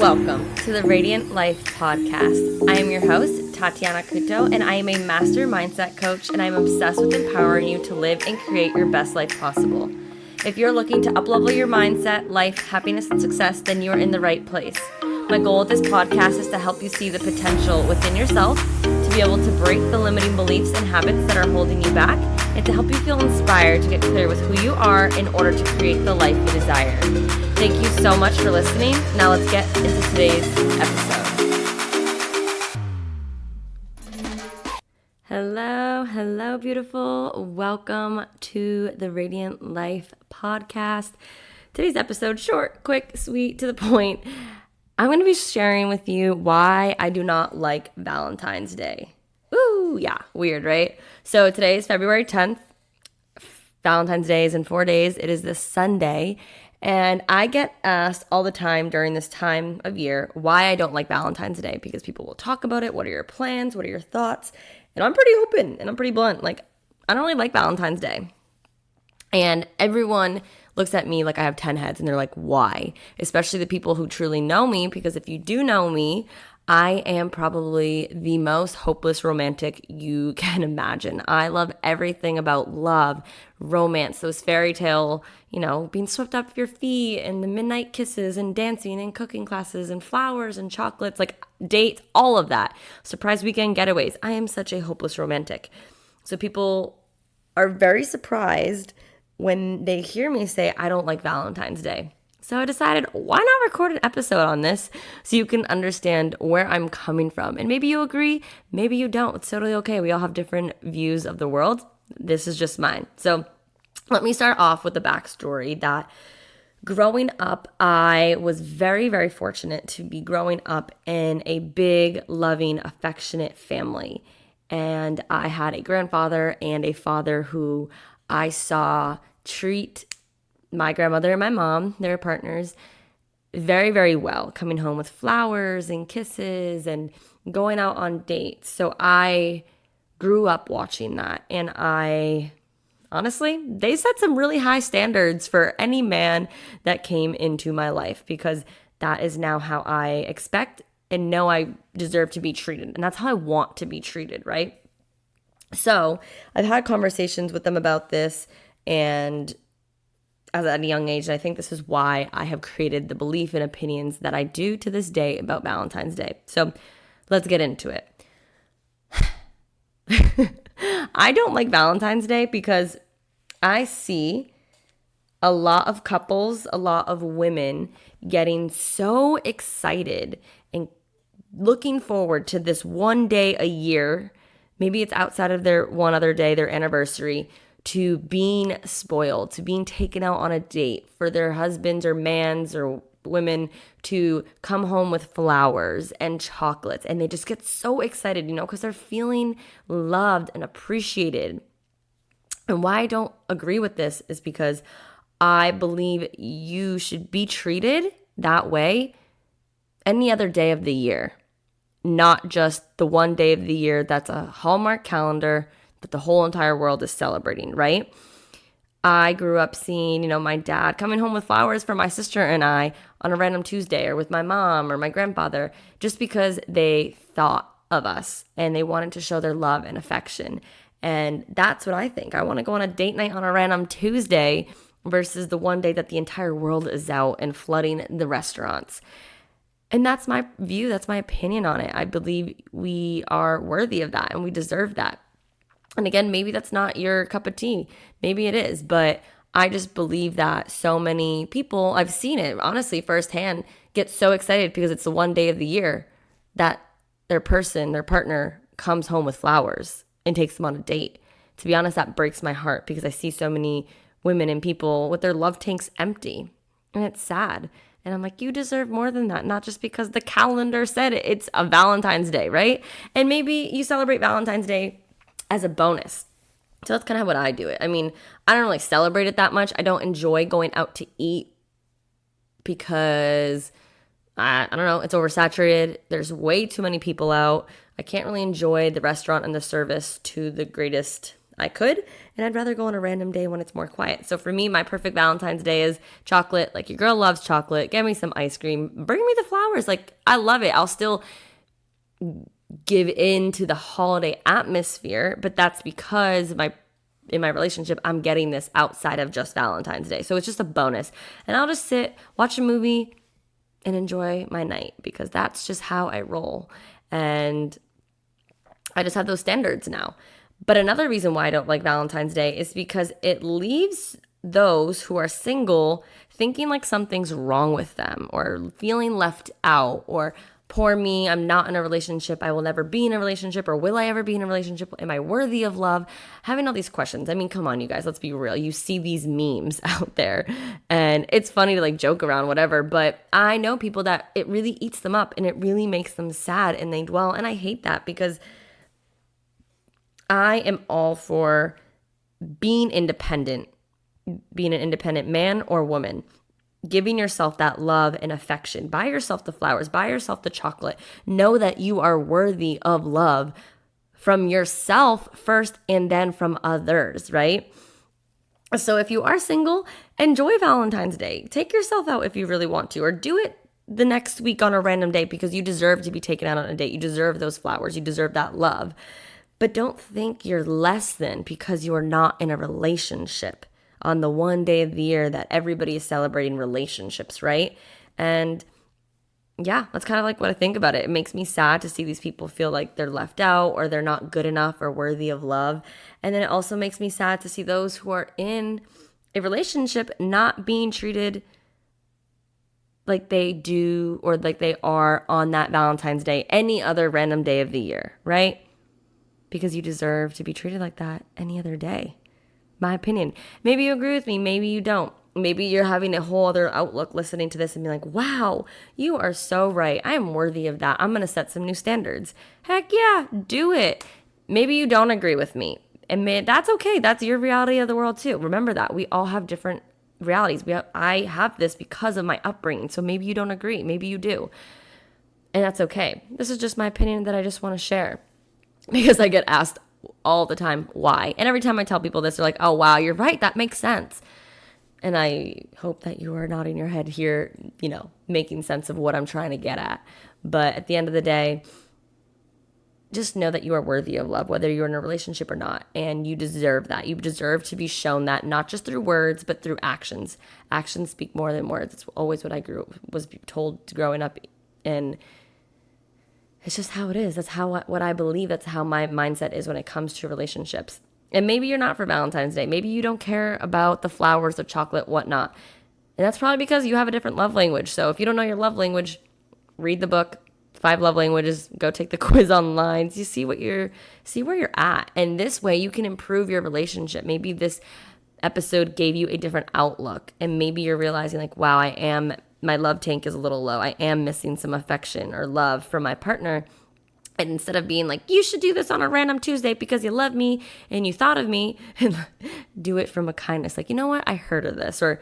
Welcome to the Radiant Life podcast. I am your host, Tatiana, and I am a master mindset coach, and I'm obsessed with empowering you to live and create your best life possible. If you're looking to uplevel your mindset, life, happiness, and success, then you are in the right place. My goal with this podcast is to help you see the potential within yourself, to be able to break the limiting beliefs and habits that are holding you back, and to help you feel inspired to get clear with who you are in order to create the life you desire. Thank you so much for listening. Now let's get into today's episode. Hello, beautiful. Welcome to the Radiant Life podcast. Today's episode, short, quick, sweet, to the point. I'm going to be sharing with you why I do not like Valentine's Day. Ooh, yeah, weird, right? So today is February 10th. Valentine's Day is in 4 days. It is this Sunday. And I get asked all the time during this time of year why I don't like Valentine's Day, because people will talk about it. What are your plans? What are your thoughts? And I'm pretty open and I'm pretty blunt. Like, I don't really like Valentine's Day. And everyone looks at me like I have 10 heads, and they're like, why? Especially the people who truly know me, because if you do know me, I am probably the most hopeless romantic you can imagine. I love everything about love, romance, those fairy tale, being swept up your feet, and the midnight kisses and dancing and cooking classes and flowers and chocolates, like dates, all of that. Surprise weekend getaways. I am such a hopeless romantic. So people are very surprised when they hear me say I don't like Valentine's Day. So I decided, why not record an episode on this so you can understand where I'm coming from. And maybe you agree, maybe you don't. It's totally okay. We all have different views of the world. This is just mine. So let me start off with the backstory that growing up, I was very, very fortunate to be growing up in a big, loving, affectionate family. And I had a grandfather and a father who I saw treat my grandmother and my mom, their partners, very, very well, coming home with flowers and kisses and going out on dates. So I grew up watching that. And honestly, they set some really high standards for any man that came into my life, because that is now how I expect and know I deserve to be treated. And that's how I want to be treated, right? So I've had conversations with them about this, and at a young age, and I think this is why I have created the belief and opinions that I do to this day about Valentine's Day. So let's get into it. I don't like Valentine's Day because I see a lot of couples, a lot of women getting so excited and looking forward to this one day a year. Maybe it's outside of their one other day, their anniversary, to being spoiled, to being taken out on a date, for their husbands or mans or women to come home with flowers and chocolates. And they just get so excited, because they're feeling loved and appreciated. And why I don't agree with this is because I believe you should be treated that way any other day of the year, not just the one day of the year that's a Hallmark calendar that the whole entire world is celebrating, right? I grew up seeing, my dad coming home with flowers for my sister and I on a random Tuesday, or with my mom or my grandfather, just because they thought of us and they wanted to show their love and affection. And that's what I think. I want to go on a date night on a random Tuesday versus the one day that the entire world is out and flooding the restaurants. And that's my view. That's my opinion on it. I believe we are worthy of that and we deserve that. And again, maybe that's not your cup of tea. Maybe it is. But I just believe that so many people, I've seen it honestly firsthand, get so excited because it's the one day of the year that their partner comes home with flowers and takes them on a date. To be honest, that breaks my heart, because I see so many women and people with their love tanks empty. And it's sad. And I'm like, you deserve more than that, not just because the calendar said it. It's a Valentine's Day, right? And maybe you celebrate Valentine's Day as a bonus. So that's kind of what I do it. I mean, I don't really celebrate it that much. I don't enjoy going out to eat because, I don't know, it's oversaturated. There's way too many people out. I can't really enjoy the restaurant and the service to the greatest I could, and I'd rather go on a random day when it's more quiet. So for me, my perfect Valentine's Day is chocolate. Like, your girl loves chocolate. Get me some ice cream. Bring me the flowers. Like, I love it. I'll still give in to the holiday atmosphere, but that's because in my relationship, I'm getting this outside of just Valentine's Day. So it's just a bonus. And I'll just sit, watch a movie, and enjoy my night, because that's just how I roll. And I just have those standards now. But another reason why I don't like Valentine's Day is because it leaves those who are single thinking like something's wrong with them, or feeling left out, or poor me, I'm not in a relationship, I will never be in a relationship, or will I ever be in a relationship? Am I worthy of love? Having all these questions. I mean, come on, you guys, let's be real. You see these memes out there, and it's funny to like joke around, whatever, but I know people that it really eats them up and it really makes them sad, and they dwell, and I hate that, because I am all for being independent, being an independent man or woman. Giving yourself that love and affection. Buy yourself the flowers. Buy yourself the chocolate. Know that you are worthy of love from yourself first, and then from others, right? So if you are single, enjoy Valentine's Day. Take yourself out if you really want to, or do it the next week on a random date, because you deserve to be taken out on a date. You deserve those flowers. You deserve that love. But don't think you're less than because you are not in a relationship on the one day of the year that everybody is celebrating relationships, right? And yeah, that's kind of like what I think about it. It makes me sad to see these people feel like they're left out, or they're not good enough or worthy of love. And then it also makes me sad to see those who are in a relationship not being treated like they do, or like they are on that Valentine's Day, any other random day of the year, right? Because you deserve to be treated like that any other day. My opinion. Maybe you agree with me, maybe you don't. Maybe you're having a whole other outlook listening to this and be like, wow, you are so right. I am worthy of that. I'm going to set some new standards. Heck yeah, do it. Maybe you don't agree with me. And that's okay. That's your reality of the world too. Remember that. We all have different realities. I have this because of my upbringing. So maybe you don't agree. Maybe you do. And that's okay. This is just my opinion that I just want to share, because I get asked all the time why. And every time I tell people this, they're like, oh, wow, you're right. That makes sense. And I hope that you are nodding your head here, making sense of what I'm trying to get at. But at the end of the day, just know that you are worthy of love, whether you're in a relationship or not. And you deserve that. You deserve to be shown that, not just through words, but through actions. Actions speak more than words. It's always what I was told growing up. And it's just how it is. That's what I believe. That's how my mindset is when it comes to relationships. And maybe you're not for Valentine's Day. Maybe you don't care about the flowers, the chocolate, whatnot. And that's probably because you have a different love language. So if you don't know your love language, read the book, 5 Love Languages, go take the quiz online. You see where you're at. And this way you can improve your relationship. Maybe this episode gave you a different outlook. And maybe you're realizing like, wow, my love tank is a little low. I am missing some affection or love from my partner. And instead of being like, you should do this on a random Tuesday because you love me and you thought of me, and do it from a kindness. Like, you know what? I heard of this, or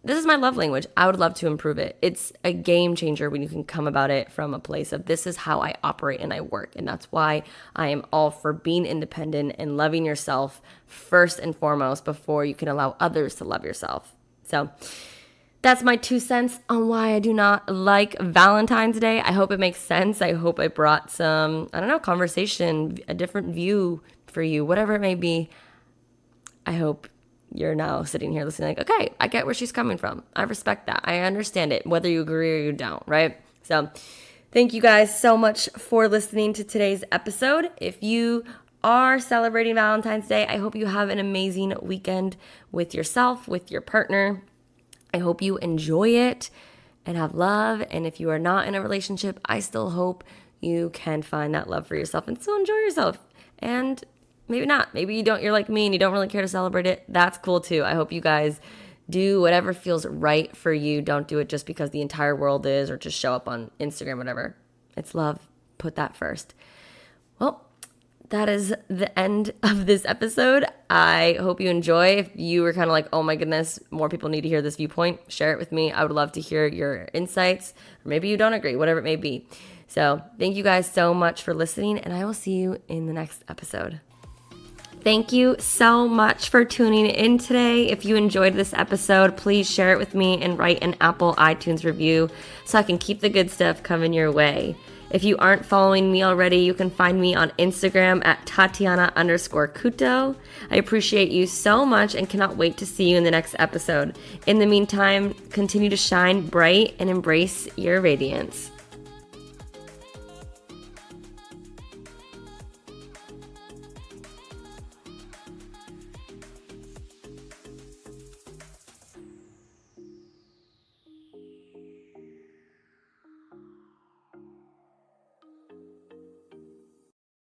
this is my love language. I would love to improve it. It's a game changer when you can come about it from a place of, this is how I operate and I work. And that's why I am all for being independent and loving yourself first and foremost before you can allow others to love yourself. So that's my 2 cents on why I do not like Valentine's Day. I hope it makes sense. I hope I brought some, conversation, a different view for you, whatever it may be. I hope you're now sitting here listening like, okay, I get where she's coming from. I respect that. I understand it, whether you agree or you don't, right? So thank you guys so much for listening to today's episode. If you are celebrating Valentine's Day, I hope you have an amazing weekend with yourself, with your partner. I hope you enjoy it and have love. And if you are not in a relationship, I still hope you can find that love for yourself and still enjoy yourself. And maybe not. Maybe you don't. You're like me and you don't really care to celebrate it. That's cool too. I hope you guys do whatever feels right for you. Don't do it just because the entire world is, or just show up on Instagram, whatever. It's love. Put that first. Well, that is the end of this episode. I hope you enjoy. If you were kind of like, oh my goodness, more people need to hear this viewpoint, share it with me. I would love to hear your insights. Or maybe you don't agree, whatever it may be. So thank you guys so much for listening, and I will see you in the next episode. Thank you so much for tuning in today. If you enjoyed this episode, please share it with me and write an Apple iTunes review so I can keep the good stuff coming your way. If you aren't following me already, you can find me on Instagram at Tatiana_Kuto. I appreciate you so much and cannot wait to see you in the next episode. In the meantime, continue to shine bright and embrace your radiance.